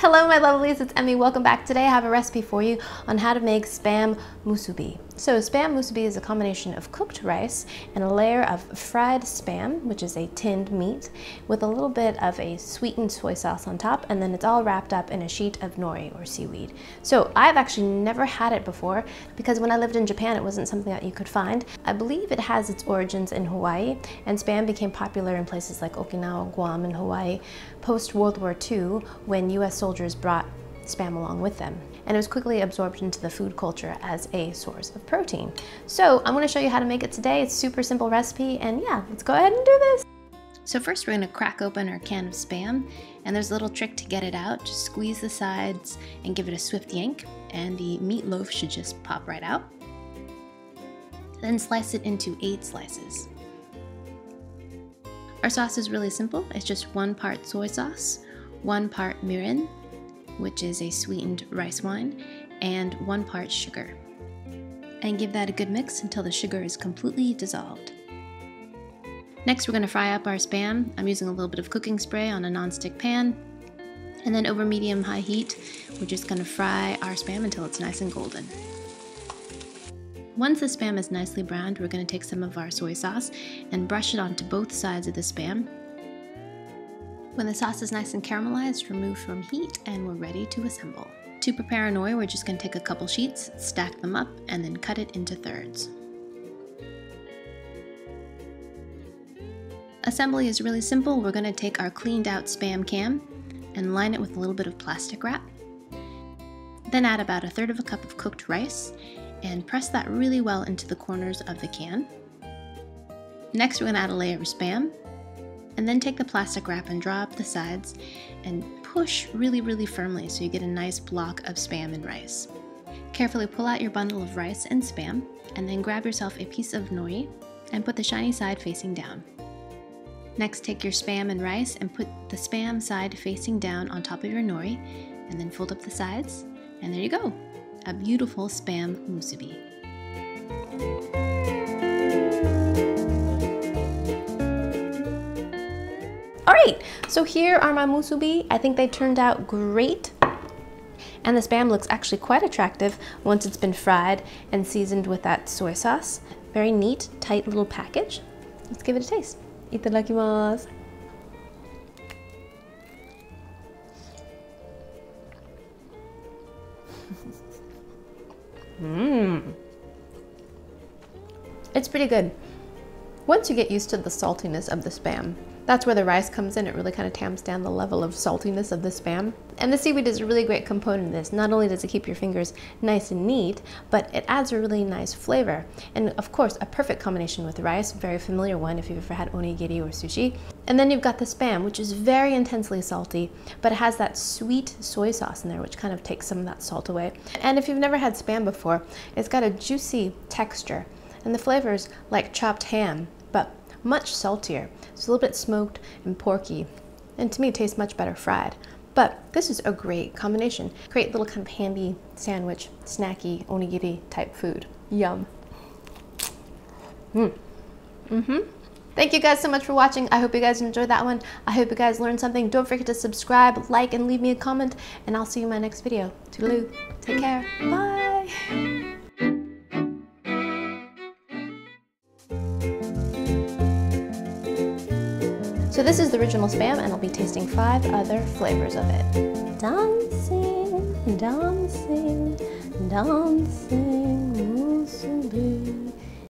Hello my lovelies, it's Emmy. Welcome back. Today I have a recipe for you on how to make Spam Musubi. So Spam Musubi is a combination of cooked rice and a layer of fried Spam, which is a tinned meat, with a little bit of a sweetened soy sauce on top, and then it's all wrapped up in a sheet of nori or seaweed. So I've actually never had it before because when I lived in Japan it wasn't something that you could find. I believe it has its origins in Hawaii, and Spam became popular in places like Okinawa, Guam, and Hawaii post-World War II when US soldiers brought Spam along with them. And it was quickly absorbed into the food culture as a source of protein. So I'm gonna show you how to make it today. It's a super simple recipe, and yeah, let's go ahead and do this. So first we're gonna crack open our can of Spam, and there's a little trick to get it out. Just squeeze the sides and give it a swift yank, and the meatloaf should just pop right out. Then slice it into 8 slices. Our sauce is really simple. It's just 1 part soy sauce, 1 part mirin, which is a sweetened rice wine, and 1 part sugar. And give that a good mix until the sugar is completely dissolved. Next, we're going to fry up our Spam. I'm using a little bit of cooking spray on a non-stick pan. And then over medium-high heat, we're just going to fry our Spam until it's nice and golden. Once the Spam is nicely browned, we're going to take some of our soy sauce and brush it onto both sides of the Spam. When the sauce is nice and caramelized, remove from heat and we're ready to assemble. To prepare our nori, we're just going to take a couple sheets, stack them up, and then cut it into thirds. Assembly is really simple. We're going to take our cleaned out Spam can and line it with a little bit of plastic wrap. Then add about 1/3 cup of cooked rice and press that really well into the corners of the can. Next, we're going to add a layer of Spam. And then take the plastic wrap and draw up the sides and push really firmly so you get a nice block of Spam and rice. Carefully pull out your bundle of rice and Spam, and then grab yourself a piece of nori and put the shiny side facing down. Next, take your Spam and rice and put the Spam side facing down on top of your nori, and then fold up the sides, and there you go, a beautiful Spam Musubi. Alright, so here are my musubi. I think they turned out great. And the Spam looks actually quite attractive once it's been fried and seasoned with that soy sauce. Very neat, tight little package. Let's give it a taste. Itadakimasu. It's pretty good. Once you get used to the saltiness of the Spam, that's where the rice comes in. It really kind of tamps down the level of saltiness of the Spam. And the seaweed is a really great component of this. Not only does it keep your fingers nice and neat, but it adds a really nice flavor. And of course, a perfect combination with rice, a very familiar one if you've ever had onigiri or sushi. And then you've got the Spam, which is very intensely salty, but it has that sweet soy sauce in there, which kind of takes some of that salt away. And if you've never had Spam before, it's got a juicy texture. And the flavor's like chopped ham, but much saltier. It's a little bit smoked and porky, and to me it tastes much better fried. But this is a great combination. Great little kind of handy sandwich, snacky, onigiri type food. Yum. Thank you guys so much for watching. I hope you guys enjoyed that one. I hope you guys learned something. Don't forget to subscribe, like, and leave me a comment, and I'll see you in my next video. Toodaloo. Take care. Bye. So this is the original Spam, and I'll be tasting 5 other flavors of it. Dancing, dancing, dancing, Musubi.